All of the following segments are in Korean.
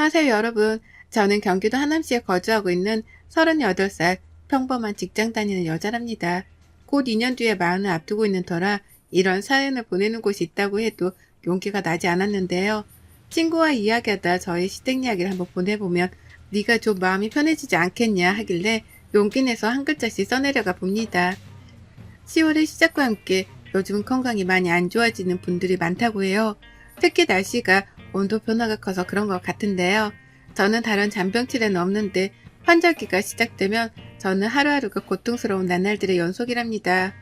안녕하세요, 여러분. 저는 경기도 하남시에 거주하고 있는 38살 평범한 직장 다니는 여자랍니다. 곧 2년 뒤에 마흔을 앞두고 있는 터라 이런 사연을 보내는 곳이 있다고 해도 용기가 나지 않았는데요. 친구와 이야기하다 저의 시댁 이야기를 한번 보내보면 네가 좀 마음이 편해지지 않겠냐 하길래 용기 내서 한 글자씩 써내려가 봅니다. 10월의 시작과 함께 요즘 건강이 많이 안 좋아지는 분들이 많다고 해요. 특히 날씨가 온도 변화가 커서 그런 것 같은데요. 저는 다른 잔병치레는 없는데 환절기가 시작되면 저는 하루하루가 고통스러운 나날들의 연속이랍니다.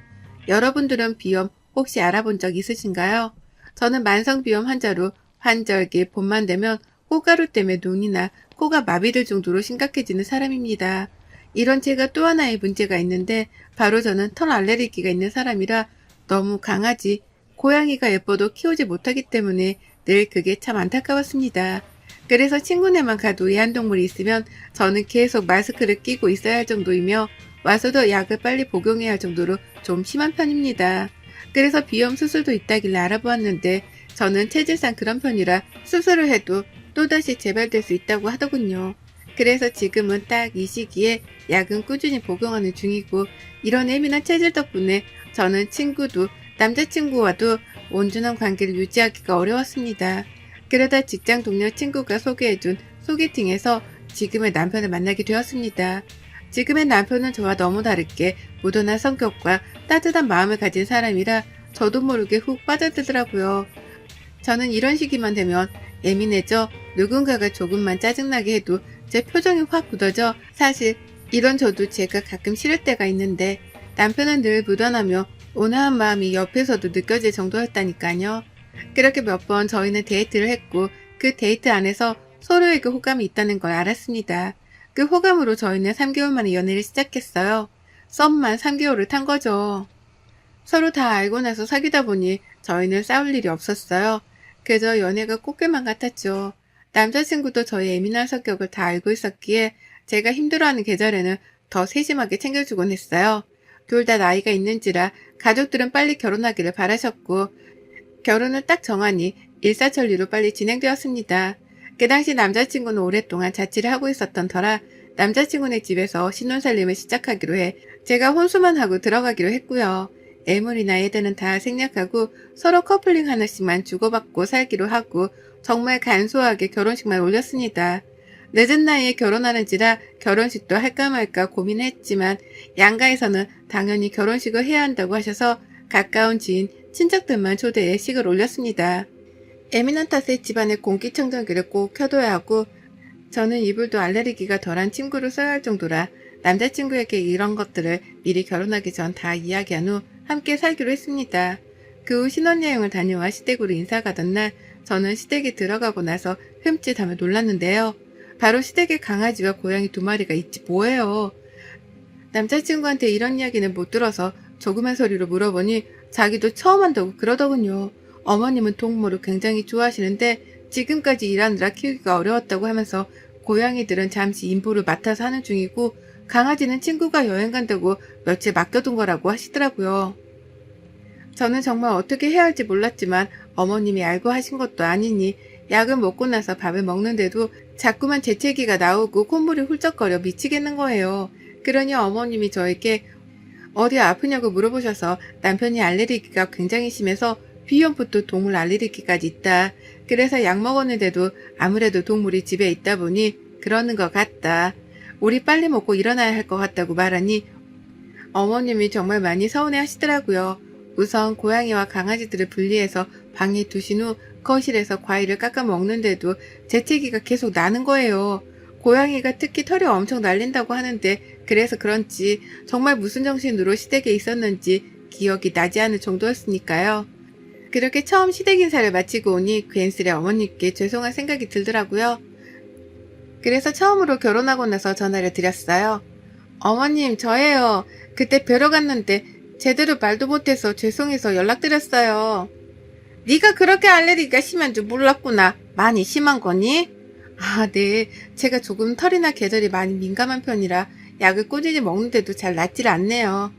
여러분들은 비염 혹시 알아본 적 있으신가요? 저는 만성비염 환자로 환절기 봄만 되면 꽃가루 때문에 눈이나 코가 마비될 정도로 심각해지는 사람입니다. 이런 제가 또 하나의 문제가 있는데 바로 저는 털 알레르기가 있는 사람이라 너무 강아지, 고양이가 예뻐도 키우지 못하기 때문에 늘 그게 참 안타까웠습니다. 그래서 친구네만 가도 애완동물이 있으면 저는 계속 마스크를 끼고 있어야 할 정도이며 와서도 약을 빨리 복용해야 할 정도로 좀 심한 편입니다. 그래서 비염 수술도 있다길래 알아보았는데 저는 체질상 그런 편이라 수술을 해도 또다시 재발될 수 있다고 하더군요. 그래서 지금은 딱 이 시기에 약은 꾸준히 복용하는 중이고 이런 예민한 체질 덕분에 저는 친구도 남자친구와도 온전한 관계를 유지하기가 어려웠습니다. 그러다 직장 동료 친구가 소개해준 소개팅에서 지금의 남편을 만나게 되었습니다. 지금의 남편은 저와 너무 다르게 무던한 성격과 따뜻한 마음을 가진 사람이라 저도 모르게 훅 빠져들더라고요. 저는 이런 시기만 되면 예민해져 누군가가 조금만 짜증나게 해도 제 표정이 확 굳어져 사실 이런 저도 제가 가끔 싫을 때가 있는데 남편은 늘 무던하며 온화한 마음이 옆에서도 느껴질 정도였다니까요. 그렇게 몇 번 저희는 데이트를 했고 그 데이트 안에서 서로에게 호감이 있다는 걸 알았습니다. 그 호감으로 저희는 3개월 만에 연애를 시작했어요. 썸만 3개월을 탄 거죠. 서로 다 알고 나서 사귀다 보니 저희는 싸울 일이 없었어요. 그저 연애가 꽃게만 같았죠. 남자친구도 저의 예민한 성격을 다 알고 있었기에 제가 힘들어하는 계절에는 더 세심하게 챙겨주곤 했어요. 둘 다 나이가 있는지라 가족들은 빨리 결혼하기를 바라셨고 결혼을 딱 정하니 일사천리로 빨리 진행되었습니다. 그 당시 남자친구는 오랫동안 자취를 하고 있었던 터라 남자친구네 집에서 신혼살림을 시작하기로 해 제가 혼수만 하고 들어가기로 했고요. 애물이나 애들은 다 생략하고 서로 커플링 하나씩만 주고받고 살기로 하고 정말 간소하게 결혼식만 올렸습니다. 늦은 나이에 결혼하는지라 결혼식도 할까 말까 고민했지만 양가에서는 당연히 결혼식을 해야 한다고 하셔서 가까운 지인, 친척들만 초대해 식을 올렸습니다. 예민한 탓에 집안에 공기청정기를 꼭 켜둬야 하고 저는 이불도 알레르기가 덜한 침구를 써야 할 정도라 남자친구에게 이런 것들을 미리 결혼하기 전 다 이야기한 후 함께 살기로 했습니다. 그 후 신혼여행을 다녀와 시댁으로 인사 가던 날 저는 시댁에 들어가고 나서 흠칫하며 놀랐는데요. 바로 시댁에 강아지와 고양이 2마리가 있지 뭐예요. 남자친구한테 이런 이야기는 못 들어서 조그만 소리로 물어보니 자기도 처음 한다고 그러더군요. 어머님은 동물을 굉장히 좋아하시는데 지금까지 일하느라 키우기가 어려웠다고 하면서 고양이들은 잠시 임보를 맡아서 하는 중이고 강아지는 친구가 여행 간다고 며칠 맡겨둔 거라고 하시더라고요. 저는 정말 어떻게 해야 할지 몰랐지만 어머님이 알고 하신 것도 아니니 약을 먹고 나서 밥을 먹는데도 자꾸만 재채기가 나오고 콧물이 훌쩍거려 미치겠는 거예요. 그러니 어머님이 저에게 어디 아프냐고 물어보셔서 남편이 알레르기가 굉장히 심해서 비염부터 동물 알레르기까지 있다. 그래서 약 먹었는데도 아무래도 동물이 집에 있다 보니 그러는 것 같다. 우리 빨리 먹고 일어나야 할 것 같다고 말하니 어머님이 정말 많이 서운해 하시더라고요. 우선 고양이와 강아지들을 분리해서 방에 두신 후 거실에서 과일을 깎아 먹는데도 재채기가 계속 나는 거예요. 고양이가 특히 털이 엄청 날린다고 하는데 그래서 그런지 정말 무슨 정신으로 시댁에 있었는지 기억이 나지 않을 정도였으니까요. 그렇게 처음 시댁 인사를 마치고 오니 괜스레 어머님께 죄송한 생각이 들더라고요. 그래서 처음으로 결혼하고 나서 전화를 드렸어요. 어머님 저예요. 그때 뵈러 갔는데 제대로 말도 못해서 죄송해서 연락드렸어요. 네가 그렇게 알레르기가 심한 줄 몰랐구나. 많이 심한 거니? 아, 네. 제가 조금 털이나 계절이 많이 민감한 편이라 약을 꾸준히 먹는데도 잘 낫질 않네요.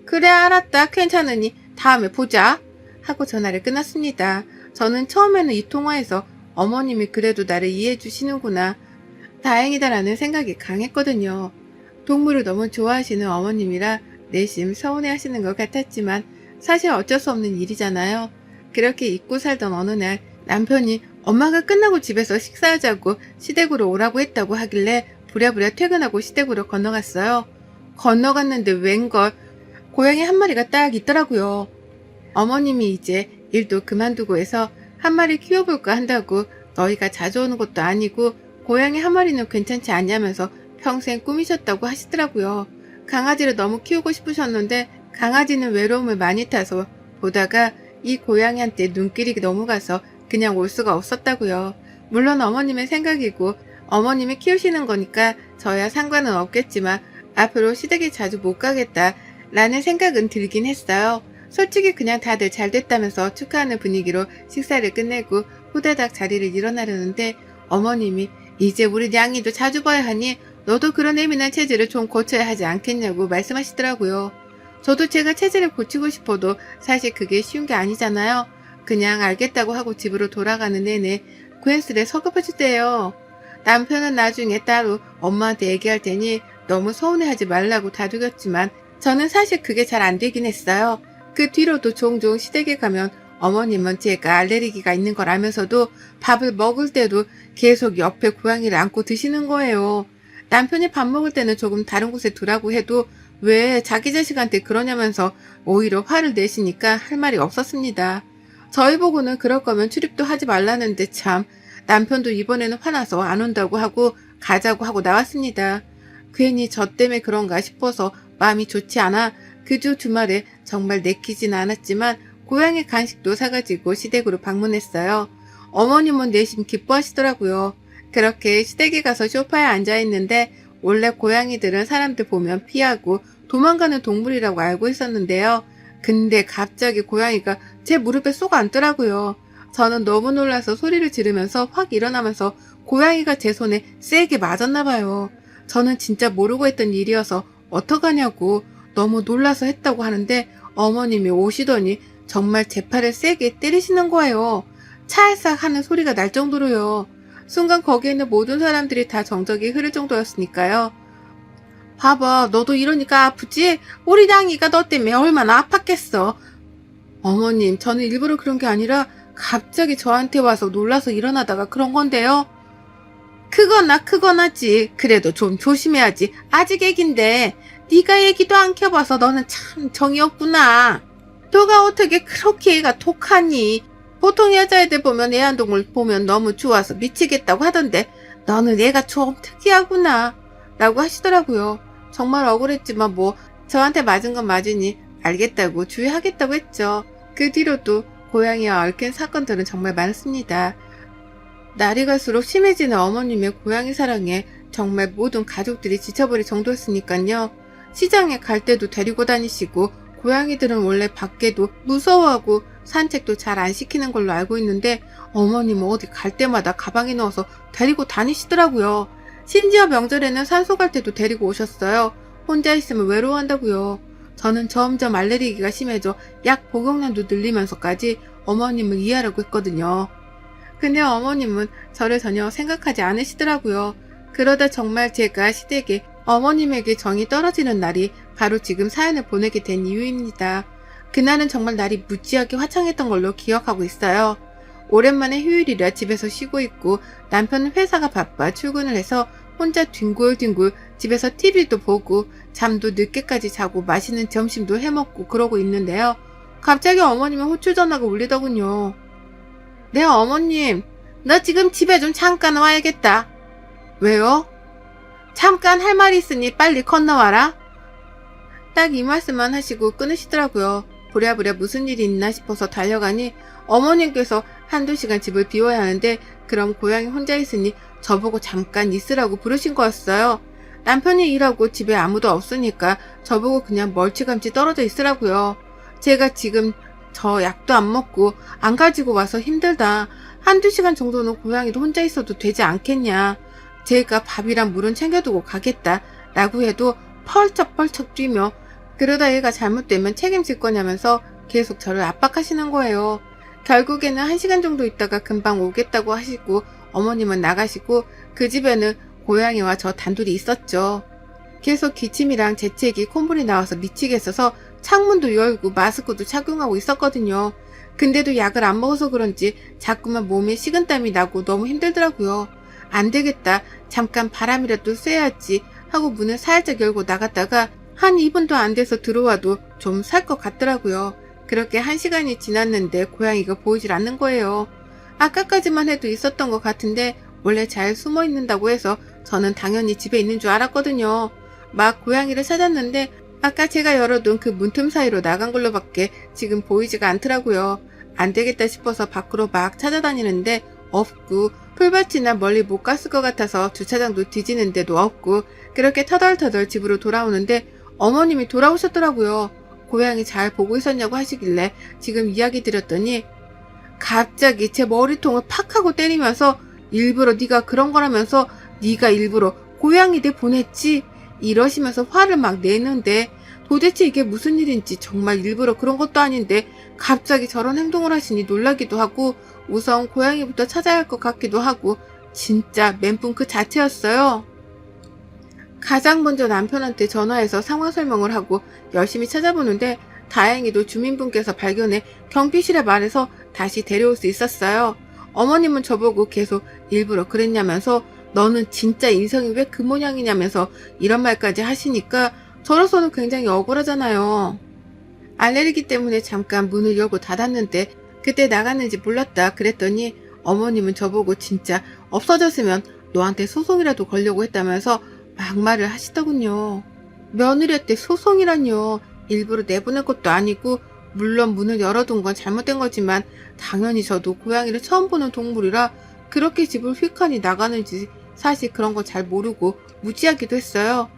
그래 알았다. 괜찮으니 다음에 보자. 하고 전화를 끊었습니다. 저는 처음에는 이 통화에서 어머님이 그래도 나를 이해해 주시는구나. 다행이다라는 생각이 강했거든요. 동물을 너무 좋아하시는 어머님이라 내심 서운해 하시는 것 같았지만 사실 어쩔 수 없는 일이잖아요. 그렇게 잊고 살던 어느 날 남편이 엄마가 끝나고 집에서 식사하자고 시댁으로 오라고 했다고 하길래 부랴부랴 퇴근하고 시댁으로 건너갔어요. 건너갔는데 웬걸 고양이 한 마리가 딱 있더라고요. 어머님이 이제 일도 그만두고 해서 한 마리 키워볼까 한다고 너희가 자주 오는 것도 아니고 고양이 한 마리는 괜찮지 않냐면서 평생 꾸미셨다고 하시더라고요. 강아지를 너무 키우고 싶으셨는데 강아지는 외로움을 많이 타서 보다가 이 고양이한테 눈길이 너무 가서 그냥 올 수가 없었다고요. 물론 어머님의 생각이고 어머님이 키우시는 거니까 저야 상관은 없겠지만 앞으로 시댁에 자주 못 가겠다 라는 생각은 들긴 했어요. 솔직히 그냥 다들 잘 됐다면서 축하하는 분위기로 식사를 끝내고 후다닥 자리를 일어나려는데 어머님이 이제 우리 냥이도 자주 봐야 하니 너도 그런 예민한 체질을 좀 고쳐야 하지 않겠냐고 말씀하시더라고요. 저도 제가 체질을 고치고 싶어도 사실 그게 쉬운 게 아니잖아요. 그냥 알겠다고 하고 집으로 돌아가는 내내 괜스레 서글퍼지대요. 남편은 나중에 따로 엄마한테 얘기할 테니 너무 서운해하지 말라고 다독였지만 저는 사실 그게 잘 안 되긴 했어요. 그 뒤로도 종종 시댁에 가면 어머님은 제가 알레르기가 있는 걸 알면서도 밥을 먹을 때도 계속 옆에 고양이를 안고 드시는 거예요. 남편이 밥 먹을 때는 조금 다른 곳에 두라고 해도 왜 자기 자식한테 그러냐면서 오히려 화를 내시니까 할 말이 없었습니다. 저희 보고는 그럴 거면 출입도 하지 말라는데 참 남편도 이번에는 화나서 안 온다고 하고 가자고 하고 나왔습니다. 괜히 저 때문에 그런가 싶어서 마음이 좋지 않아 그 주 주말에 정말 내키진 않았지만 고양이 간식도 사가지고 시댁으로 방문했어요. 어머님은 내심 기뻐하시더라고요. 그렇게 시댁에 가서 소파에 앉아있는데 원래 고양이들은 사람들 보면 피하고 도망가는 동물이라고 알고 있었는데요. 근데 갑자기 고양이가 제 무릎에 쏙 앉더라고요. 저는 너무 놀라서 소리를 지르면서 확 일어나면서 고양이가 제 손에 세게 맞았나 봐요. 저는 진짜 모르고 했던 일이어서 어떡하냐고 너무 놀라서 했다고 하는데 어머님이 오시더니 정말 제 팔을 세게 때리시는 거예요. 찰싹 하는 소리가 날 정도로요. 순간 거기에 있는 모든 사람들이 다 정적이 흐를 정도였으니까요. 봐봐, 너도 이러니까 아프지? 우리 냥이가 너 때문에 얼마나 아팠겠어. 어머님, 저는 일부러 그런 게 아니라 갑자기 저한테 와서 놀라서 일어나다가 그런 건데요. 그거나지. 그래도 좀 조심해야지. 아직 애긴데. 네가 애기도 안 켜봐서 너는 참 정이 없구나. 너가 어떻게 그렇게 애가 독하니? 보통 여자애들 보면 애완동물 보면 너무 좋아서 미치겠다고 하던데 너는 애가 좀 특이하구나 라고 하시더라고요. 정말 억울했지만 뭐 저한테 맞은 건 맞으니 알겠다고 주의하겠다고 했죠. 그 뒤로도 고양이와 얽힌 사건들은 정말 많습니다. 날이 갈수록 심해지는 어머님의 고양이 사랑에 정말 모든 가족들이 지쳐버릴 정도였으니까요. 시장에 갈 때도 데리고 다니시고 고양이들은 원래 밖에도 무서워하고 산책도 잘 안 시키는 걸로 알고 있는데 어머님은 어디 갈 때마다 가방에 넣어서 데리고 다니시더라고요. 심지어 명절에는 산소 갈 때도 데리고 오셨어요. 혼자 있으면 외로워한다고요. 저는 점점 알레르기가 심해져 약 복용량도 늘리면서까지 어머님을 이해하려고 했거든요. 근데 어머님은 저를 전혀 생각하지 않으시더라고요. 그러다 정말 제가 시댁에 어머님에게 정이 떨어지는 날이 바로 지금 사연을 보내게 된 이유입니다. 그날은 정말 날이 무지하게 화창했던 걸로 기억하고 있어요. 오랜만에 휴일이라 집에서 쉬고 있고 남편은 회사가 바빠 출근을 해서 혼자 뒹굴뒹굴 집에서 TV도 보고 잠도 늦게까지 자고 맛있는 점심도 해먹고 그러고 있는데요. 갑자기 어머님의 호출 전화가 울리더군요. 네, 어머님. 너 지금 집에 좀 잠깐 와야겠다. 왜요? 잠깐 할 말이 있으니 빨리 건너와라. 딱 이 말씀만 하시고 끊으시더라고요. 부랴부랴 무슨 일이 있나 싶어서 달려가니 어머님께서 한두 시간 집을 비워야 하는데 그럼 고양이 혼자 있으니 저보고 잠깐 있으라고 부르신 거였어요. 남편이 일하고 집에 아무도 없으니까 저보고 그냥 멀찌감치 떨어져 있으라고요. 제가 지금 저 약도 안 먹고 안 가지고 와서 힘들다. 한두 시간 정도는 고양이도 혼자 있어도 되지 않겠냐. 제가 밥이랑 물은 챙겨두고 가겠다. 라고 해도 펄쩍펄쩍 뛰며 그러다 얘가 잘못되면 책임질 거냐면서 계속 저를 압박하시는 거예요. 결국에는 1시간 정도 있다가 금방 오겠다고 하시고 어머님은 나가시고 그 집에는 고양이와 저 단둘이 있었죠. 계속 기침이랑 재채기, 콧물이 나와서 미치겠어서 창문도 열고 마스크도 착용하고 있었거든요. 근데도 약을 안 먹어서 그런지 자꾸만 몸에 식은땀이 나고 너무 힘들더라고요. 안 되겠다. 잠깐 바람이라도 쐬야지 하고 문을 살짝 열고 나갔다가 한 2분도 안 돼서 들어와도 좀 살 것 같더라고요. 그렇게 1시간이 지났는데 고양이가 보이질 않는 거예요. 아까까지만 해도 있었던 것 같은데 원래 잘 숨어 있는다고 해서 저는 당연히 집에 있는 줄 알았거든요. 막 고양이를 찾았는데 아까 제가 열어둔 그 문틈 사이로 나간 걸로밖에 지금 보이지가 않더라고요. 안 되겠다 싶어서 밖으로 막 찾아다니는데 없고 풀밭이나 멀리 못 갔을 것 같아서 주차장도 뒤지는데도 없고 그렇게 터덜터덜 집으로 돌아오는데 어머님이 돌아오셨더라고요. 고양이 잘 보고 있었냐고 하시길래 지금 이야기 드렸더니 갑자기 제 머리통을 팍 하고 때리면서 일부러 네가 그런 거라면서 네가 일부러 고양이 내 보냈지 이러시면서 화를 막 내는데 도대체 이게 무슨 일인지 정말 일부러 그런 것도 아닌데 갑자기 저런 행동을 하시니 놀라기도 하고 우선 고양이부터 찾아야 할 것 같기도 하고 진짜 멘붕 그 자체였어요. 가장 먼저 남편한테 전화해서 상황 설명을 하고 열심히 찾아보는데 다행히도 주민분께서 발견해 경비실에 말해서 다시 데려올 수 있었어요. 어머님은 저보고 계속 일부러 그랬냐면서 너는 진짜 인성이 왜 그 모양이냐면서 이런 말까지 하시니까 저로서는 굉장히 억울하잖아요. 알레르기 때문에 잠깐 문을 열고 닫았는데 그때 나갔는지 몰랐다 그랬더니 어머님은 저보고 진짜 없어졌으면 너한테 소송이라도 걸려고 했다면서 막말을 하시더군요. 며느리한테 소송이란요. 일부러 내보낸 것도 아니고 물론 문을 열어둔 건 잘못된 거지만 당연히 저도 고양이를 처음 보는 동물이라 그렇게 집을 휙하니 나가는지 사실 그런 거 잘 모르고 무지하기도 했어요.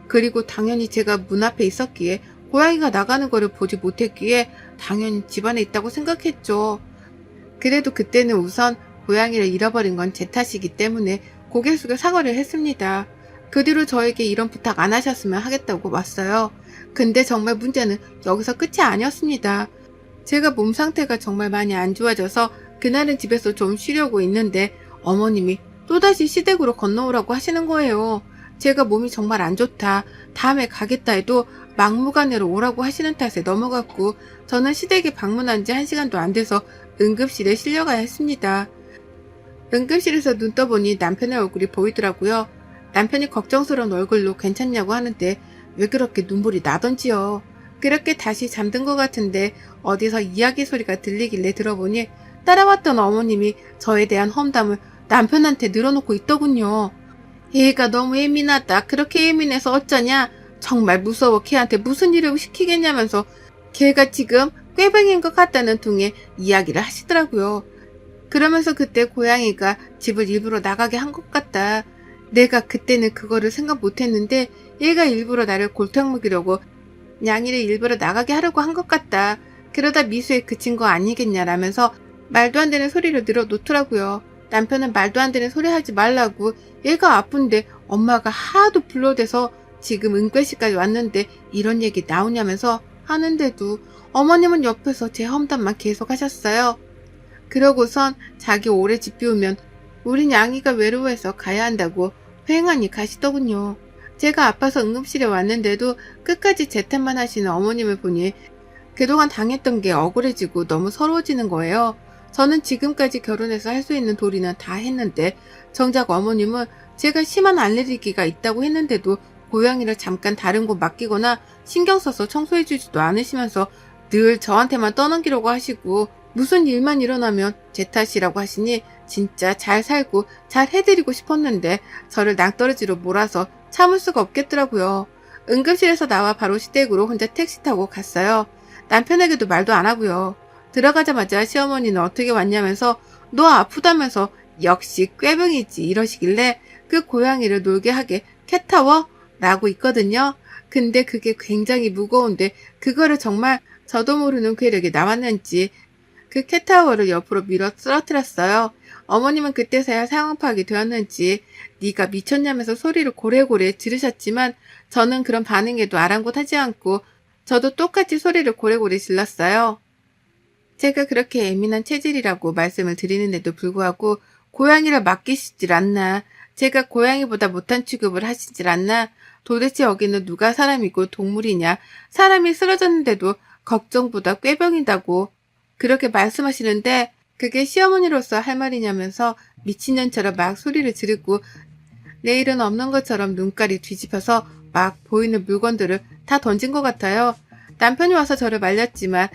그리고 당연히 제가 문 앞에 있었기에 고양이가 나가는 거를 보지 못했기에 당연히 집 안에 있다고 생각했죠. 그래도 그때는 우선 고양이를 잃어버린 건 제 탓이기 때문에 고개 숙여 사과를 했습니다. 그 뒤로 저에게 이런 부탁 안 하셨으면 하겠다고 왔어요. 근데 정말 문제는 여기서 끝이 아니었습니다. 제가 몸 상태가 정말 많이 안 좋아져서 그날은 집에서 좀 쉬려고 있는데 어머님이 또다시 시댁으로 건너오라고 하시는 거예요. 제가 몸이 정말 안 좋다. 다음에 가겠다 해도 막무가내로 오라고 하시는 탓에 넘어갔고 저는 시댁에 방문한 지 1시간도 안 돼서 응급실에 실려가야 했습니다. 응급실에서 눈 떠보니 남편의 얼굴이 보이더라고요. 남편이 걱정스러운 얼굴로 괜찮냐고 하는데 왜 그렇게 눈물이 나던지요. 그렇게 다시 잠든 것 같은데 어디서 이야기 소리가 들리길래 들어보니 따라왔던 어머님이 저에 대한 험담을 남편한테 늘어놓고 있더군요. 얘가 너무 예민하다. 그렇게 예민해서 어쩌냐. 정말 무서워. 걔한테 무슨 일을 시키겠냐면서 걔가 지금 꾀병인 것 같다는 둥에 이야기를 하시더라고요. 그러면서 그때 고양이가 집을 일부러 나가게 한 것 같다. 내가 그때는 그거를 생각 못했는데 얘가 일부러 나를 골탕 먹이려고 냥이를 일부러 나가게 하려고 한 것 같다. 그러다 미수에 그친 거 아니겠냐라면서 말도 안 되는 소리를 늘어놓더라고요. 남편은 말도 안 되는 소리 하지 말라고 얘가 아픈데 엄마가 하도 불러대서 지금 응급실까지 왔는데 이런 얘기 나오냐면서 하는데도 어머님은 옆에서 제 험담만 계속 하셨어요. 그러고선 자기 오래 집 비우면 우린 양이가 외로워해서 가야 한다고 휑하니 가시더군요. 제가 아파서 응급실에 왔는데도 끝까지 제 탓만 하시는 어머님을 보니 그동안 당했던 게 억울해지고 너무 서러워지는 거예요. 저는 지금까지 결혼해서 할 수 있는 도리는 다 했는데 정작 어머님은 제가 심한 알레르기가 있다고 했는데도 고양이를 잠깐 다른 곳 맡기거나 신경 써서 청소해주지도 않으시면서 늘 저한테만 떠넘기려고 하시고 무슨 일만 일어나면 제 탓이라고 하시니 진짜 잘 살고 잘 해드리고 싶었는데 저를 낭떠러지로 몰아서 참을 수가 없겠더라고요. 응급실에서 나와 바로 시댁으로 혼자 택시 타고 갔어요. 남편에게도 말도 안 하고요. 들어가자마자 시어머니는 어떻게 왔냐면서 너 아프다면서 역시 꾀병이지 이러시길래 그 고양이를 놀게 하게 캣타워? 라고 있거든요. 근데 그게 굉장히 무거운데 그거를 정말 저도 모르는 괴력이 나왔는지 그 캣타워를 옆으로 밀어 쓰러뜨렸어요. 어머님은 그때서야 상황 파악이 되었는지 네가 미쳤냐면서 소리를 고래고래 지르셨지만 저는 그런 반응에도 아랑곳하지 않고 저도 똑같이 소리를 고래고래 질렀어요. 제가 그렇게 예민한 체질이라고 말씀을 드리는데도 불구하고 고양이를 맡기시질 않나. 제가 고양이보다 못한 취급을 하시질 않나. 도대체 여기는 누가 사람이고 동물이냐. 사람이 쓰러졌는데도 걱정보다 꾀병이다고 그렇게 말씀하시는데 그게 시어머니로서 할 말이냐면서 미친년처럼 막 소리를 지르고 내일은 없는 것처럼 눈깔이 뒤집혀서 막 보이는 물건들을 다 던진 것 같아요. 남편이 와서 저를 말렸지만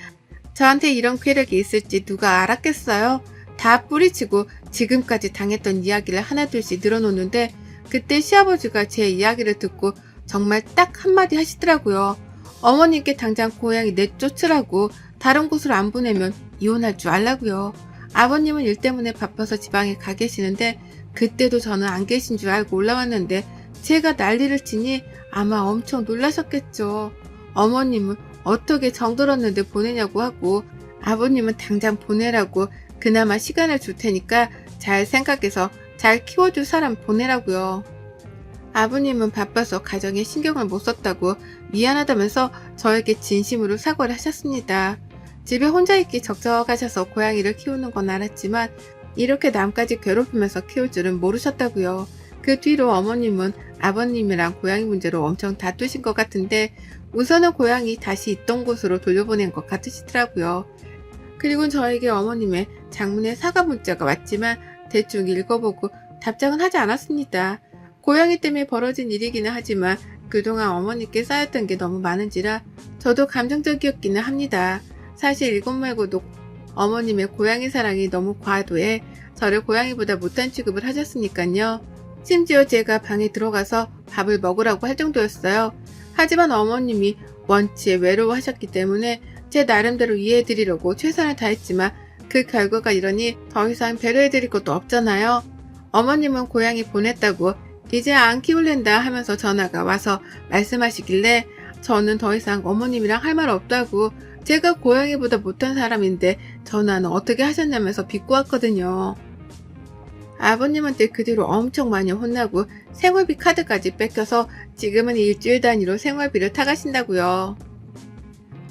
저한테 이런 쾌력이 있을지 누가 알았겠어요. 다 뿌리치고 지금까지 당했던 이야기를 하나둘씩 늘어놓는데 그때 시아버지가 제 이야기를 듣고 정말 딱 한마디 하시더라고요. 어머님께 당장 고양이 내쫓으라고 다른 곳으로 안 보내면 이혼할 줄 알라고요. 아버님은 일 때문에 바빠서 지방에 가 계시는데 그때도 저는 안 계신 줄 알고 올라왔는데 제가 난리를 치니 아마 엄청 놀라셨겠죠. 어머님은 어떻게 정들었는데 보내냐고 하고 아버님은 당장 보내라고 그나마 시간을 줄 테니까 잘 생각해서 잘 키워줄 사람 보내라고요. 아버님은 바빠서 가정에 신경을 못 썼다고 미안하다면서 저에게 진심으로 사과를 하셨습니다. 집에 혼자 있기 적적하셔서 고양이를 키우는 건 알았지만 이렇게 남까지 괴롭히면서 키울 줄은 모르셨다고요. 그 뒤로 어머님은 아버님이랑 고양이 문제로 엄청 다투신 것 같은데 우선은 고양이 다시 있던 곳으로 돌려보낸 것 같으시더라고요. 그리고 저에게 어머님의 장문의 사과 문자가 왔지만 대충 읽어보고 답장은 하지 않았습니다. 고양이 때문에 벌어진 일이기는 하지만 그동안 어머니께 쌓였던 게 너무 많은지라 저도 감정적이었기는 합니다. 사실 이것 말고도 어머님의 고양이 사랑이 너무 과도해 저를 고양이보다 못한 취급을 하셨으니까요. 심지어 제가 방에 들어가서 밥을 먹으라고 할 정도였어요. 하지만 어머님이 원체 외로워하셨기 때문에 제 나름대로 이해해드리려고 최선을 다했지만 그 결과가 이러니 더 이상 배려해드릴 것도 없잖아요. 어머님은 고양이 보냈다고 이제 안 키울랜다 하면서 전화가 와서 말씀하시길래 저는 더 이상 어머님이랑 할 말 없다고 제가 고양이보다 못한 사람인데 전화는 어떻게 하셨냐면서 비꼬았거든요. 아버님한테 그 뒤로 엄청 많이 혼나고 생활비 카드까지 뺏겨서 지금은 일주일 단위로 생활비를 타가신다고요.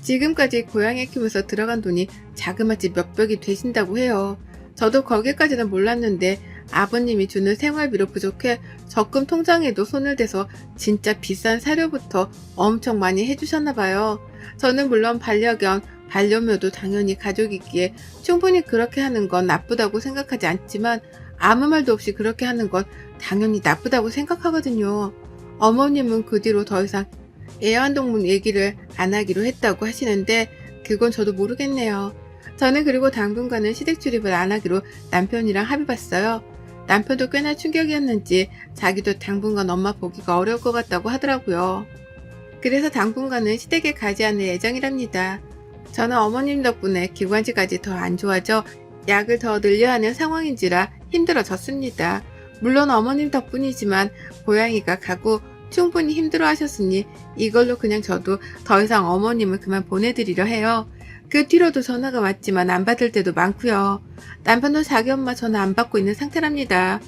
지금까지 고양이 키우면서 들어간 돈이 자그마치 몇백이 되신다고 해요. 저도 거기까지는 몰랐는데 아버님이 주는 생활비로 부족해 적금 통장에도 손을 대서 진짜 비싼 사료부터 엄청 많이 해주셨나봐요. 저는 물론 반려견, 반려묘도 당연히 가족이기에 충분히 그렇게 하는 건 나쁘다고 생각하지 않지만 아무 말도 없이 그렇게 하는 건 당연히 나쁘다고 생각하거든요. 어머님은 그 뒤로 더 이상 애완동물 얘기를 안 하기로 했다고 하시는데 그건 저도 모르겠네요. 저는 그리고 당분간은 시댁 출입을 안 하기로 남편이랑 합의봤어요. 남편도 꽤나 충격이었는지 자기도 당분간 엄마 보기가 어려울 것 같다고 하더라고요. 그래서 당분간은 시댁에 가지 않을 예정이랍니다. 저는 어머님 덕분에 기관지까지 더 안 좋아져 약을 더 늘려야 하는 상황인지라 힘들어졌습니다. 물론 어머님 덕분이지만 고양이가 가고 충분히 힘들어 하셨으니 이걸로 그냥 저도 더 이상 어머님을 그만 보내드리려 해요. 그 뒤로도 전화가 왔지만 안 받을 때도 많고요. 남편도 자기 엄마 전화 안 받고 있는 상태랍니다.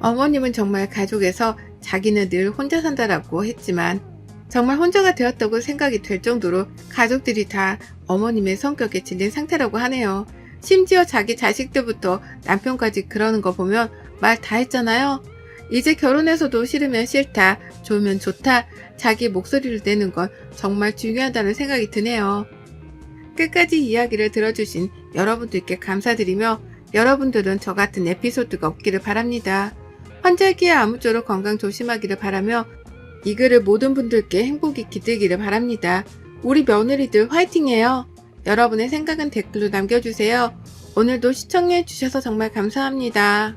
어머님은 정말 가족에서 자기는 늘 혼자 산다라고 했지만 정말 혼자가 되었다고 생각이 될 정도로 가족들이 다 어머님의 성격에 질린 상태라고 하네요. 심지어 자기 자식들부터 남편까지 그러는 거 보면 말 다 했잖아요. 이제 결혼해서도 싫으면 싫다, 좋으면 좋다, 자기 목소리를 내는 건 정말 중요하다는 생각이 드네요. 끝까지 이야기를 들어주신 여러분들께 감사드리며 여러분들은 저 같은 에피소드가 없기를 바랍니다. 환절기에 아무쪼록 건강 조심하기를 바라며 이 글을 모든 분들께 행복이 깃들기를 바랍니다. 우리 며느리들 화이팅해요. 여러분의 생각은 댓글로 남겨주세요. 오늘도 시청해주셔서 정말 감사합니다.